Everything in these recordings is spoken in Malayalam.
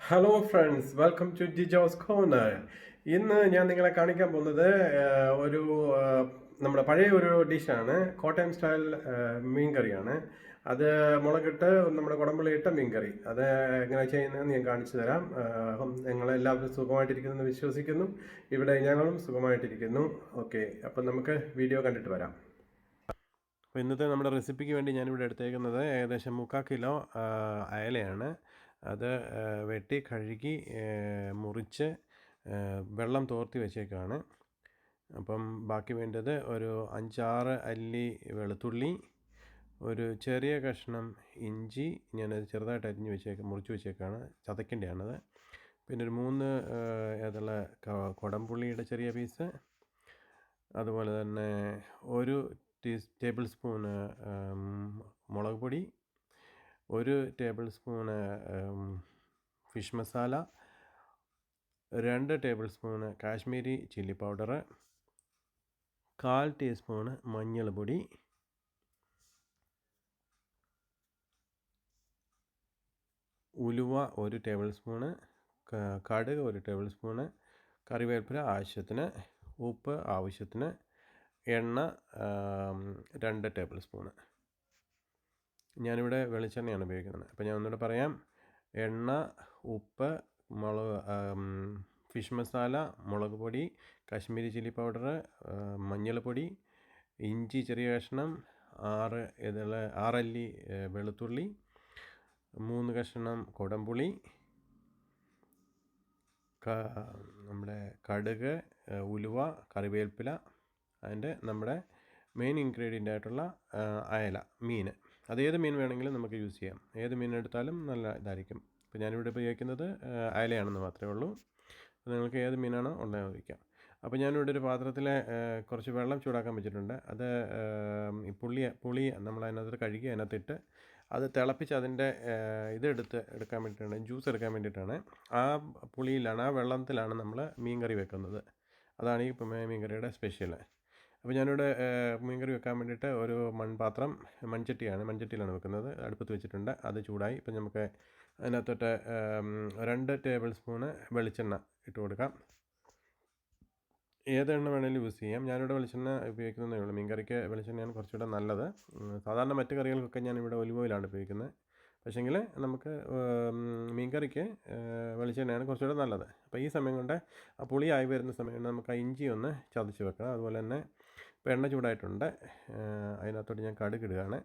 Hello friends, welcome to Jijo's corner. ഇന്ന് ഞാൻ നിങ്ങളെ കാണിക്കാൻ പോകുന്നത് ഒരു നമ്മുടെ പഴയ ഒരു ഡിഷാണ്. കോട്ടയം സ്റ്റൈൽ മീൻകറിയാണ്. അത് മുളകിട്ട് നമ്മുടെ കുടംപുളിയിട്ട മീൻകറി. അത് എങ്ങനെ ചെയ്യുന്നതെന്ന് ഞാൻ കാണിച്ചു തരാം. നിങ്ങളെല്ലാവരും സുഖമായിട്ടിരിക്കുന്നെന്ന് വിശ്വസിക്കുന്നു. ഇവിടെ ഞങ്ങളും സുഖമായിട്ടിരിക്കുന്നു. ഓക്കെ, അപ്പം നമുക്ക് വീഡിയോ കണ്ടിട്ട് വരാം. അപ്പോൾ ഇന്നത്തെ നമ്മുടെ റെസിപ്പിക്ക് വേണ്ടി ഞാനിവിടെ എടുത്തേക്കുന്നത് ഏകദേശം 3/4 കിലോ അയലയാണ്. അത് വെട്ടി കഴുകി മുറിച്ച് വെള്ളം തോർത്തി വെച്ചേക്കാണ്. അപ്പം ബാക്കി വേണ്ടത് ഒരു 5-6 അല്ലി വെളുത്തുള്ളി, ഒരു ചെറിയ കഷ്ണം ഇഞ്ചി ഞാനത് ചെറുതായിട്ട് മുറിച്ച് വെച്ചേക്കാണ്, ചതക്കേണ്ടതാണത്. പിന്നെ ഒരു 3 ഏതുള്ള കുടംപുളിയുടെ ചെറിയ പീസ്, അതുപോലെ തന്നെ ഒരു ടേബിൾ സ്പൂണ് മുളക് പൊടി, 1 table spoon fish masala, 2 table spoon Kashmiri chilli powder, 1/4 teaspoon മഞ്ഞൾ പൊടി, ഉലുവ 1 ടേബിൾ സ്പൂണ്, കടുക് 1 ടേബിൾ സ്പൂണ്, കറിവേപ്പില ആവശ്യത്തിന്, ഉപ്പ് ആവശ്യത്തിന്, എണ്ണ 2 ടേബിൾ സ്പൂണ്. ഞാനിവിടെ വെളിച്ചെണ്ണയാണ് ഉപയോഗിക്കുന്നത്. അപ്പോൾ ഞാൻ ഒന്നുകൂടെ പറയാം: എണ്ണ, ഉപ്പ്, ഫിഷ് മസാല, മുളക് പൊടി, കാശ്മീരി ചില്ലി പൗഡർ, മഞ്ഞൾപ്പൊടി, ഇഞ്ചി ചെറിയ കഷ്ണം, 6 അല്ലി വെളുത്തുള്ളി, 3 കഷ്ണം കുടംപുളി, നമ്മുടെ കടുക്, ഉലുവ, കറിവേപ്പില, അതിൻ്റെ നമ്മുടെ മെയിൻ ഇൻഗ്രീഡിയൻ്റ് ആയിട്ടുള്ള അയല മീൻ. അതേത് മീൻ വേണമെങ്കിലും നമുക്ക് യൂസ് ചെയ്യാം. ഏത് മീൻ എടുത്താലും നല്ല ഇതായിരിക്കും. ഇപ്പോൾ ഞാനിവിടെ ഉപയോഗിക്കുന്നത് അയലയാണെന്ന് മാത്രമേ ഉള്ളൂ. അപ്പോൾ നിങ്ങൾക്ക് ഏത് മീനാണോ ഉള്ളത് ഉപയോഗിക്കാം. അപ്പോൾ ഞാനിവിടെ ഒരു പാത്രത്തിൽ കുറച്ച് വെള്ളം ചൂടാക്കാൻ വെച്ചിട്ടുണ്ട്. അത് ഈ പുളി നമ്മൾ അതിനകത്ത് കഴുകി അതിനകത്തിട്ട് അത് തിളപ്പിച്ച് അതിൻ്റെ എടുക്കാൻ വേണ്ടിയിട്ടാണ്, ജ്യൂസ് എടുക്കാൻ വേണ്ടിയിട്ടാണ്. ആ പുളിയിലാണ്, ആ വെള്ളത്തിലാണ് നമ്മൾ മീൻ കറി വെക്കുന്നത്. അതാണ് ഈ മീൻ കറിയുടെ സ്പെഷ്യൽ. അപ്പോൾ ഞാനിവിടെ മീൻ കറി വെക്കാൻ വേണ്ടിയിട്ട് ഒരു മൺചട്ടിയിലാണ് വെക്കുന്നത്. അടുപ്പത്ത് വെച്ചിട്ടുണ്ട്. അത് ചൂടായി. ഇപ്പം നമുക്ക് അതിനകത്തോട്ട് 2 ടേബിൾ സ്പൂണ് വെളിച്ചെണ്ണ ഇട്ട് കൊടുക്കാം. ഏത് എണ്ണ വേണമെങ്കിലും യൂസ് ചെയ്യാം. ഞാനിവിടെ വെളിച്ചെണ്ണ ഉപയോഗിക്കുന്നതേ ഉള്ളൂ. മീൻ കറിക്ക് വെളിച്ചെണ്ണയാണ് കുറച്ചുകൂടെ നല്ലത്. സാധാരണ മറ്റ് കറികൾക്കൊക്കെ ഞാനിവിടെ ഒലിവ് ഓയിലാണ് ഉപയോഗിക്കുന്നത്. പക്ഷേങ്കിൽ നമുക്ക് മീൻ കറിക്ക് വെളിച്ചെണ്ണയാണ് കുറച്ചുകൂടെ നല്ലത്. അപ്പോൾ ഈ സമയം കൊണ്ട് ആ പുളിയായി വരുന്ന സമയം നമുക്ക് ആ ഇഞ്ചി ഒന്ന് ചതച്ച് വെക്കണം. അതുപോലെ തന്നെ ഇപ്പോൾ എണ്ണ ചൂടായിട്ടുണ്ട്. അതിനകത്തോട്ട് ഞാൻ കടുക് ഇടുകയാണ്.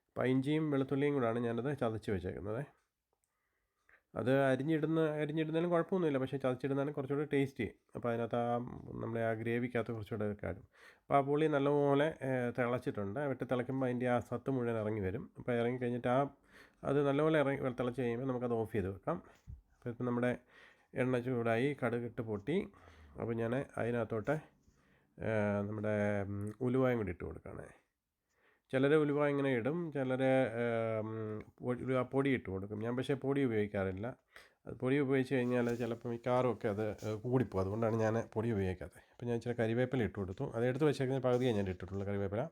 അപ്പോൾ ഇഞ്ചിയും വെളുത്തുള്ളിയും കൂടാണ് ഞാനത് ചതച്ച് വെച്ചേക്കുന്നത്. അത് അരിഞ്ഞിടുന്നതിലും കുഴപ്പമൊന്നുമില്ല, പക്ഷേ ചതച്ചിടുന്നതാണ് കുറച്ചുകൂടി ടേസ്റ്റി. അപ്പോൾ അതിനകത്ത് നമ്മുടെ ആ ഗ്രേവിക്കകത്ത് കുറച്ചുകൂടെ കാര്യം. അപ്പോൾ ആ പുളി നല്ലപോലെ തിളച്ചിട്ടുണ്ട്. തിളയ്ക്കുമ്പോൾ അതിൻ്റെ ആ സത്ത് മുഴുവൻ ഇറങ്ങി വരും. അപ്പോൾ ഇറങ്ങി കഴിഞ്ഞിട്ട് അത് നല്ലപോലെ തിളച്ച് കഴിയുമ്പോൾ നമുക്കത് ഓഫ് ചെയ്ത് വെക്കാം. അപ്പോൾ ഇപ്പം നമ്മുടെ എണ്ണ ചൂടായി, കടുകിട്ട് പൊട്ടി. അപ്പോൾ ഞാൻ അതിനകത്തോട്ട് നമ്മുടെ ഉലുവായും കൂടി ഇട്ട് കൊടുക്കുകയാണ്. ചിലർ ഉലുവ ഇങ്ങനെ ഇടും, ചിലർ ഉലുവ പൊടി ഇട്ട് കൊടുക്കും. ഞാൻ പക്ഷേ പൊടി ഉപയോഗിക്കാറില്ല. അത് പൊടി ഉപയോഗിച്ച് കഴിഞ്ഞാൽ ചിലപ്പോൾ മിക്കവാറും ഒക്കെ അത് കൂടിപ്പോകും. അതുകൊണ്ടാണ് ഞാൻ പൊടി ഉപയോഗിക്കാത്തത്. അപ്പോൾ ഞാൻ ഇച്ചിരി കരിവേപ്പില ഇട്ട് കൊടുത്തു. അത് എടുത്ത് വെച്ചേക്കുന്ന പകുതിയെ ഞാൻ ഇട്ടിട്ടുള്ളൂ കറിവേപ്പില.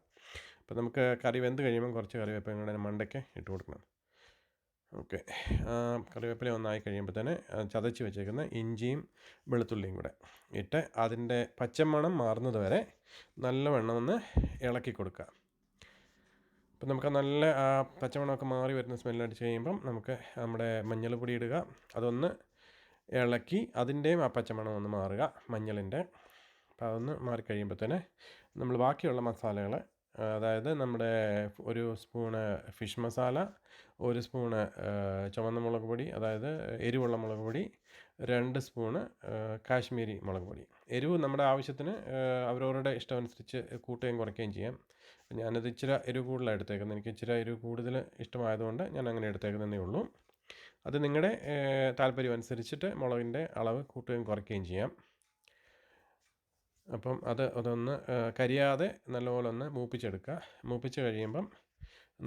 അപ്പോൾ നമുക്ക് കറി വെന്ത് കഴിയുമ്പം കുറച്ച് കറിവേപ്പില കൂടെ മണ്ടയ്ക്ക് ഇട്ട് കൊടുക്കണം. ഓക്കെ, കറിവേപ്പില ഒന്നായി കഴിയുമ്പോൾ തന്നെ ചതച്ച് വെച്ചേക്കുന്ന ഇഞ്ചിയും വെളുത്തുള്ളിയും കൂടെ ഇട്ട് അതിൻ്റെ പച്ചമണം മാറുന്നത് വരെ നല്ലവണ്ണം ഒന്ന് ഇളക്കി കൊടുക്കുക. അപ്പം നമുക്ക് നല്ല ആ പച്ചമണമൊക്കെ മാറി വരുന്ന സ്മെല്ലടിച്ച് കഴിയുമ്പം നമുക്ക് നമ്മുടെ മഞ്ഞൾപ്പൊടി ഇടുക. അതൊന്ന് ഇളക്കി അതിൻ്റെയും ആ പച്ചമണം ഒന്ന് മാറുക, മഞ്ഞളിൻ്റെ. അപ്പോൾ അതൊന്ന് മാറിക്കഴിയുമ്പോൾ തന്നെ നമ്മൾ ബാക്കിയുള്ള മസാലകൾ, അതായത് നമ്മുടെ 1 സ്പൂണ് ഫിഷ് മസാല, 1 സ്പൂണ് ചുവന്ന മുളക് പൊടി, അതായത് എരിവുള്ള മുളക് പൊടി, 2 സ്പൂണ് കാശ്മീരി മുളക് പൊടി. എരിവ് നമ്മുടെ ആവശ്യത്തിന് അവരവരുടെ ഇഷ്ടമനുസരിച്ച് കൂട്ടുകയും കുറയ്ക്കുകയും ചെയ്യാം. ഞാനത് ഇച്ചിരി എരിവ് കൂടുതലാണ് എടുത്തേക്കുന്നത്. എനിക്ക് ഇച്ചിരി എരിവ് കൂടുതൽ ഇഷ്ടമായതുകൊണ്ട് ഞാൻ അങ്ങനെ എടുത്തേക്കുന്നതേ ഉള്ളൂ. അത് നിങ്ങളുടെ താല്പര്യം അനുസരിച്ചിട്ട് മുളകിൻ്റെ അളവ് കൂട്ടുകയും കുറയ്ക്കുകയും ചെയ്യാം. അപ്പം അതൊന്ന് കരിയാതെ നല്ലപോലെ ഒന്ന് മൂപ്പിച്ചെടുക്കുക. മൂപ്പിച്ച് കഴിയുമ്പം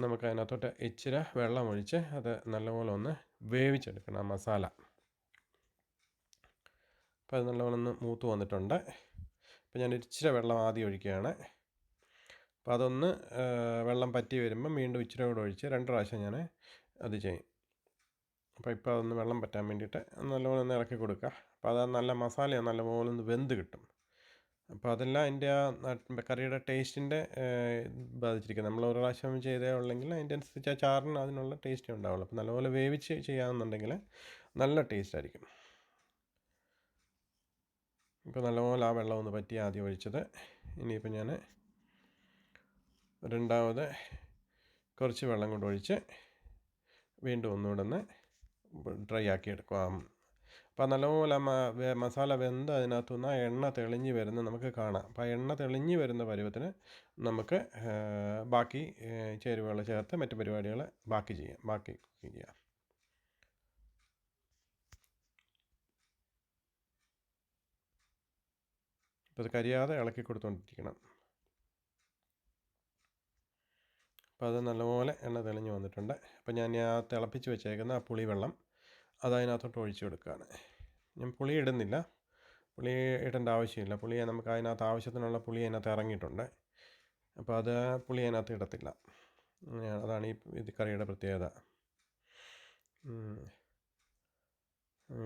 നമുക്ക് അതിനകത്തോട്ട് ഇച്ചിരി വെള്ളം ഒഴിച്ച് അത് നല്ലപോലെ ഒന്ന് വേവിച്ചെടുക്കണം, ആ മസാല. അപ്പോൾ അത് നല്ലപോലെ ഒന്ന് മൂത്ത് വന്നിട്ടുണ്ട്. അപ്പോൾ ഞാൻ ഇച്ചിരി വെള്ളം ആദ്യം ഒഴിക്കുകയാണ്. അപ്പോൾ അതൊന്ന് വെള്ളം പറ്റി വരുമ്പം വീണ്ടും ഇച്ചിരി കൂടെ ഒഴിച്ച് 2 പ്രാവശ്യം ഞാൻ അത് ചെയ്യും. അപ്പോൾ ഇപ്പോൾ അതൊന്ന് വെള്ളം പറ്റാൻ വേണ്ടിയിട്ട് നല്ലപോലെ ഒന്ന് ഇളക്കി കൊടുക്കുക. അപ്പോൾ അത് നല്ല മസാലയാണ് നല്ലപോലെ ഒന്ന് വെന്ത് കിട്ടും. അപ്പോൾ അതെല്ലാം അതിൻ്റെ ആ കറിയുടെ ടേസ്റ്റിൻ്റെ ബാധിച്ചിരിക്കും. നമ്മൾ ഒരു പ്രാവശ്യം ചെയ്തേ ഉള്ളെങ്കിൽ അതിൻ്റെ അനുസരിച്ച് ആ ചാറിന് അതിനുള്ള ടേസ്റ്റേ ഉണ്ടാവുള്ളൂ. അപ്പോൾ നല്ലപോലെ വേവിച്ച് ചെയ്യാമെന്നുണ്ടെങ്കിൽ നല്ല ടേസ്റ്റ് ആയിരിക്കും. ഇപ്പോൾ നല്ലപോലെ ആ വെള്ളം ഒന്ന് പറ്റി ആദ്യം ഒഴിച്ചത്. ഇനിയിപ്പോൾ ഞാൻ രണ്ടാമത് കുറച്ച് വെള്ളം കൊണ്ട് ഒഴിച്ച് വീണ്ടും ഒന്നുകൂടെ ഒന്ന് ഡ്രൈ ആക്കി എടുക്കുക. അപ്പോൾ നല്ലപോലെ മസാല വെന്ത് അതിനകത്തുനിന്ന് ആ എണ്ണ തെളിഞ്ഞ് വരുന്നത് നമുക്ക് കാണാം. അപ്പോൾ ആ എണ്ണ തെളിഞ്ഞ് വരുന്ന പരുവത്തിന് നമുക്ക് ബാക്കി ചേരുവകൾ ചേർത്ത് മറ്റു പരിപാടികൾ ബാക്കി കുക്കിംഗ് ചെയ്യാം. അപ്പോൾ അത് കരിയാതെ ഇളക്കി കൊടുത്തുകൊണ്ടിരിക്കണം. അപ്പോൾ അത് നല്ലപോലെ എണ്ണ തെളിഞ്ഞ് വന്നിട്ടുണ്ട്. അപ്പോൾ ഞാൻ ആ തിളപ്പിച്ച് വെച്ചേക്കുന്ന ആ പുളിവെള്ളം അത് അതിനകത്തോട്ട് ഒഴിച്ചു കൊടുക്കുകയാണ്. ഞാൻ പുളി ഇടുന്നില്ല, പുളി ഇടേണ്ട ആവശ്യമില്ല. പുളി നമുക്ക് അതിനകത്ത് ആവശ്യത്തിനുള്ള പുളി അതിനകത്ത് ഇറങ്ങിയിട്ടുണ്ട്. അപ്പോൾ അത് പുളി അതിനകത്ത് ഇടത്തില്ല. അതാണ് ഈ കറിയുടെ പ്രത്യേകത.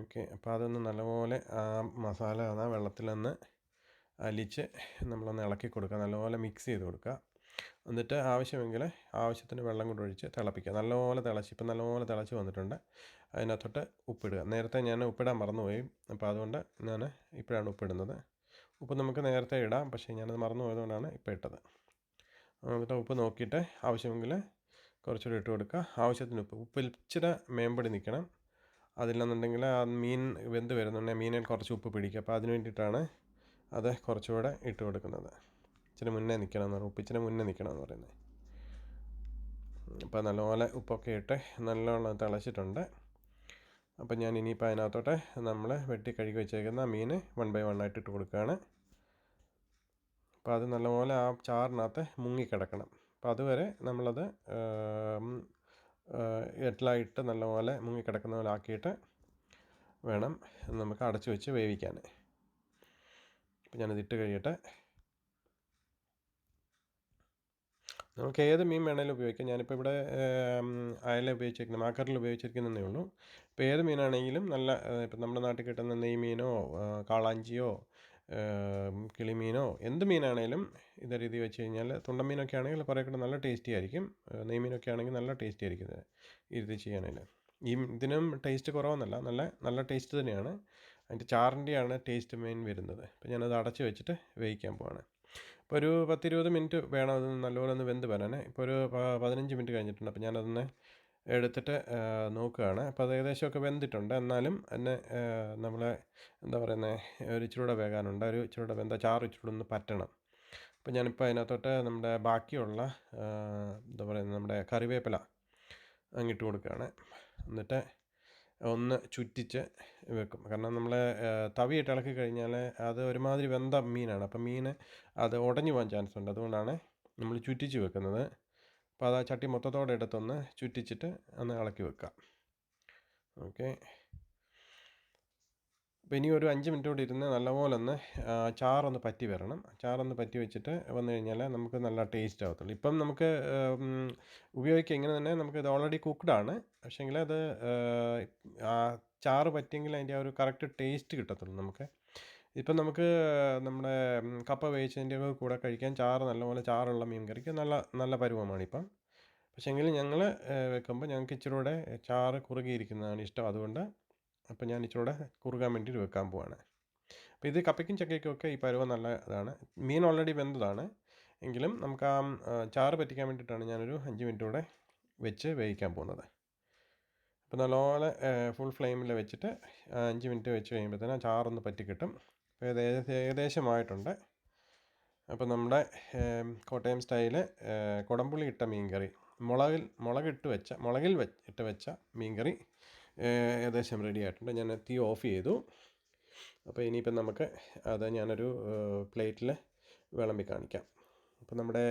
ഓക്കെ, അപ്പോൾ അതൊന്ന് നല്ലപോലെ ആ മസാല ആ വെള്ളത്തിൽ നിന്ന് അലിച്ച് നമ്മളൊന്ന് ഇളക്കി കൊടുക്കുക, നല്ലപോലെ മിക്സ് ചെയ്ത് കൊടുക്കുക. എന്നിട്ട് ആവശ്യമെങ്കിൽ ആവശ്യത്തിന് വെള്ളം കൊണ്ട് ഒഴിച്ച് തിളപ്പിക്കുക. നല്ലപോലെ തിളച്ച് ഇപ്പം നല്ലപോലെ തിളച്ച് വന്നിട്ടുണ്ട്. അതിനകത്തോട്ട് ഉപ്പിടുക. നേരത്തെ ഞാൻ ഉപ്പിടാൻ മറന്നുപോയി, അപ്പോൾ അതുകൊണ്ട് ഞാൻ ഇപ്പോഴാണ് ഉപ്പിടുന്നത്. ഉപ്പ് നമുക്ക് നേരത്തെ ഇടാം, പക്ഷേ ഞാനത് മറന്നു പോയതുകൊണ്ടാണ് ഇപ്പോൾ ഇട്ടത്. എന്നിട്ട് ഉപ്പ് നോക്കിയിട്ട് ആവശ്യമെങ്കിൽ കുറച്ചുകൂടി ഇട്ട് കൊടുക്കുക. ആവശ്യത്തിന് ഉപ്പ് ഇച്ചിരി മേമ്പടി നിൽക്കണം. അതില്ലെന്നുണ്ടെങ്കിൽ ആ മീൻ വെന്ത് വരുന്നുണ്ടെങ്കിൽ മീനിൽ കുറച്ച് ഉപ്പ് പിടിക്കുക. അപ്പോൾ അതിന് വേണ്ടിയിട്ടാണ് അത് കുറച്ചുകൂടെ ഇട്ട് കൊടുക്കുന്നത്. ഇച്ചിരി മുന്നേ നിൽക്കണം എന്ന് പറയും, ഉപ്പ് ഇച്ചിരി മുന്നേ നിൽക്കണം എന്ന് പറയുന്നത്. അപ്പോൾ നല്ലപോലെ ഉപ്പൊക്കെ ഇട്ട് നല്ലോണം തിളച്ചിട്ടുണ്ട്. അപ്പോൾ ഞാൻ ഇനിയിപ്പോൾ അതിനകത്തോട്ട് നമ്മൾ വെട്ടി കഴുകി വെച്ചേക്കുന്ന മീൻ 1 by 1 ആയിട്ട് ഇട്ട് കൊടുക്കുകയാണ്. അപ്പോൾ അത് നല്ലപോലെ ആ ചാറിനകത്ത് മുങ്ങിക്കിടക്കണം. അപ്പോൾ അതുവരെ നമ്മളത് എട്ടിലായിട്ട് നല്ലപോലെ മുങ്ങിക്കിടക്കുന്ന പോലെ ആക്കിയിട്ട് വേണം നമുക്ക് അടച്ചു വെച്ച് വേവിക്കാൻ. അപ്പോൾ ഞാനത് ഇട്ട് കഴിയട്ടെ. നമുക്ക് ഏത് മീൻ വേണമെങ്കിലും ഉപയോഗിക്കാം. ഞാനിപ്പോൾ ഇവിടെ അയല ഉപയോഗിച്ചിരിക്കുന്നത്, മാക്കറിൽ ഉപയോഗിച്ചിരിക്കുന്നതേ ഉള്ളൂ. ഇപ്പോൾ ഏത് മീനാണെങ്കിലും നല്ല, ഇപ്പം നമ്മുടെ നാട്ടിൽ കിട്ടുന്ന നെയ്മീനോ കാളാഞ്ചിയോ കിളിമീനോ എന്ത് മീനാണെങ്കിലും ഇതേ രീതി വെച്ച് കഴിഞ്ഞാൽ, തുണ്ടൻ മീനൊക്കെ ആണെങ്കിൽ കുറേ കൂടെ നല്ല ടേസ്റ്റി ആയിരിക്കും. നെയ്മീനൊക്കെ ആണെങ്കിൽ നല്ല ടേസ്റ്റി ആയിരിക്കും ഇത് ചെയ്യാനായിട്ട്. ഇതിനും ടേസ്റ്റ് കുറവൊന്നുമല്ല, നല്ല ടേസ്റ്റ് തന്നെയാണ്. അതിൻ്റെ ചാറിൻ്റെയാണ് ടേസ്റ്റ് മെയിൻ വരുന്നത്. അപ്പോൾ ഞാനത് അടച്ച് വെച്ചിട്ട് വേവിക്കാൻ പോവാണ്. ഇപ്പോൾ ഒരു 10-20 മിനിറ്റ് വേണം അത് നല്ലപോലെ ഒന്ന് വെന്ത് വരാൻ. ഇപ്പോൾ ഒരു 15 മിനിറ്റ് കഴിഞ്ഞിട്ടുണ്ട്. അപ്പോൾ ഞാനതൊന്ന് എടുത്തിട്ട് നോക്കുകയാണ്. അപ്പോൾ അത് ഏകദേശമൊക്കെ വെന്തിട്ടുണ്ട്. എന്നാലും എന്നെ നമ്മളെ എന്താ പറയുന്നത്, ഒരു ഇച്ചിരൂടെ വേകാനുണ്ട്. ഒരു ഇച്ചിരൂടെ വെന്ത ചാറ് ഇച്ചിരൂടെ ഒന്ന് പറ്റണം. അപ്പോൾ ഞാനിപ്പോൾ അതിനകത്തോട്ട് നമ്മുടെ ബാക്കിയുള്ള എന്താ പറയുന്നത്, നമ്മുടെ കറിവേപ്പില അങ്ങിട്ട് കൊടുക്കുകയാണ്. എന്നിട്ട് ഒന്ന് ചുറ്റിച്ച് വെക്കും. കാരണം നമ്മൾ തവിയിട്ട് ഇളക്കി കഴിഞ്ഞാൽ അത് ഒരുമാതിരി വെന്ത മീനാണ്. അപ്പം മീൻ അത് ഉടഞ്ഞു പോകാൻ ചാൻസ് ഉണ്ട്. അതുകൊണ്ടാണ് നമ്മൾ ചുറ്റിച്ച് വെക്കുന്നത്. അപ്പോൾ അത് ആ ചട്ടി മൊത്തത്തോടെ എടുത്തൊന്ന് ചുറ്റിച്ചിട്ട് ഒന്ന് ഇളക്കി വെക്കുക. ഓക്കെ, അപ്പോൾ ഇനി ഒരു 5 മിനിറ്റ് കൂടി ഇരുന്ന് നല്ലപോലെ ഒന്ന് ചാറൊന്ന് പറ്റി വരണം. ചാറൊന്ന് പറ്റി വെച്ചിട്ട് വന്നു കഴിഞ്ഞാൽ നമുക്ക് നല്ല ടേസ്റ്റ് ആവത്തുള്ളൂ. ഇപ്പം നമുക്ക് ഉപയോഗിക്കുക ഇങ്ങനെ തന്നെ, നമുക്ക് ഇത് ഓൾറെഡി കുക്ക്ഡാണ്. പക്ഷേങ്കിൽ അത് ആ ചാറ് പറ്റിയെങ്കിൽ അതിൻ്റെ ആ ഒരു കറക്റ്റ് ടേസ്റ്റ് കിട്ടത്തുള്ളൂ നമുക്ക്. ഇപ്പം നമുക്ക് നമ്മുടെ കപ്പ വേവിച്ചതിൻ്റെ കൂടെ കഴിക്കാൻ നല്ലപോലെ ചാറുള്ള മീൻ കറിക്ക് നല്ല പരുവമാണിപ്പം. പക്ഷേങ്കിൽ ഞങ്ങൾ വെക്കുമ്പോൾ ഞങ്ങൾക്ക് ഇച്ചിരി കൂടെ ചാറ് കുറുകിയിരിക്കുന്നതാണ് ഇഷ്ടം. അതുകൊണ്ട് അപ്പോൾ ഞാൻ ഇച്ചിരൂടെ കുറുകാൻ വേണ്ടിയിട്ട് വെക്കാൻ പോവാണ്. അപ്പോൾ ഇത് കപ്പയ്ക്കും ചക്കയ്ക്കും ഒക്കെ ഈ പരുവം നല്ല ഇതാണ്. മീൻ ഓൾറെഡി വെന്തതാണ്, എങ്കിലും നമുക്ക് ആ ചാറ് പറ്റിക്കാൻ വേണ്ടിയിട്ടാണ് ഞാനൊരു 5 മിനിറ്റ് കൂടെ വെച്ച് വേവിക്കാൻ പോകുന്നത്. അപ്പോൾ നല്ലപോലെ ഫുൾ ഫ്ലെയിമിൽ വെച്ചിട്ട് 5 മിനിറ്റ് വെച്ച് കഴിയുമ്പോഴത്തേനും ആ ചാറൊന്ന് പറ്റി കിട്ടും. അപ്പോൾ ഏകദേശമായിട്ടുണ്ട്. അപ്പോൾ നമ്മുടെ കോട്ടയം സ്റ്റൈല് കുടംപുളിയിട്ട മീൻകറി, മുളകിൽ ഇട്ട് വെച്ച മീൻകറി ഏകദേശം റെഡി ആയിട്ടുണ്ട്. ഞാൻ തീ ഓഫ് ചെയ്തു. അപ്പോൾ ഇനിയിപ്പം നമുക്ക് അത് ഞാനൊരു പ്ലേറ്റിൽ വിളമ്പി കാണിക്കാം. അപ്പോൾ നമ്മുടെ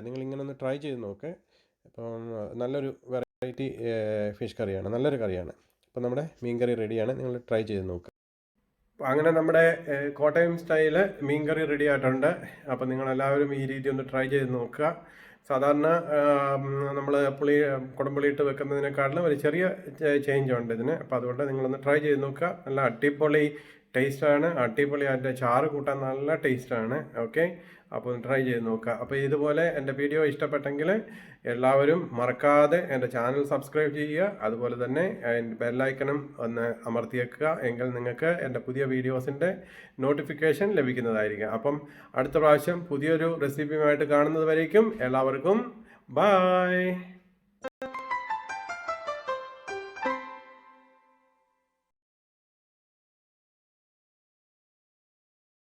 നിങ്ങളിങ്ങനെ ഒന്ന് ട്രൈ ചെയ്ത് നോക്ക്. അപ്പം നല്ലൊരു വെറൈറ്റി ഫിഷ് കറിയാണ്, നല്ലൊരു കറിയാണ്. അപ്പോൾ നമ്മുടെ മീൻ കറി റെഡിയാണ്, നിങ്ങൾ ട്രൈ ചെയ്ത് നോക്കുക. അപ്പോൾ അങ്ങനെ നമ്മുടെ കോട്ടയം സ്റ്റൈല് മീൻ കറി റെഡി ആയിട്ടുണ്ട്. അപ്പോൾ നിങ്ങളെല്ലാവരും ഈ രീതി ഒന്ന് ട്രൈ ചെയ്ത് നോക്കുക. സാധാരണ നമ്മൾ കുടംപുളിയിട്ട് വെക്കുന്നതിനേക്കാളും ഒരു ചെറിയ ചേഞ്ച് ഉണ്ട് ഇതിന്. അപ്പോൾ അതുകൊണ്ട് നിങ്ങളൊന്ന് ട്രൈ ചെയ്ത് നോക്കുക. നല്ല അടിപൊളി ടേസ്റ്റാണ്, അടിപൊളി. അതിൻ്റെ ചാറ് കൂട്ടാൻ നല്ല ടേസ്റ്റാണ്. ഓക്കെ, അപ്പോൾ ട്രൈ ചെയ്ത് നോക്കുക. അപ്പോൾ ഇതുപോലെ എൻ്റെ വീഡിയോ ഇഷ്ടപ്പെട്ടെങ്കിൽ എല്ലാവരും മറക്കാതെ എൻ്റെ ചാനൽ സബ്സ്ക്രൈബ് ചെയ്യുക. അതുപോലെ തന്നെ എൻ്റെ ബെല്ലൈക്കണും ഒന്ന് അമർത്തിയേക്കുക. എങ്കിൽ നിങ്ങൾക്ക് എൻ്റെ പുതിയ വീഡിയോസിൻ്റെ നോട്ടിഫിക്കേഷൻ ലഭിക്കുന്നതായിരിക്കും. അപ്പം അടുത്ത പ്രാവശ്യം പുതിയൊരു റെസിപ്പിയുമായിട്ട് കാണുന്നത് വരേക്കും എല്ലാവർക്കും ബൈ.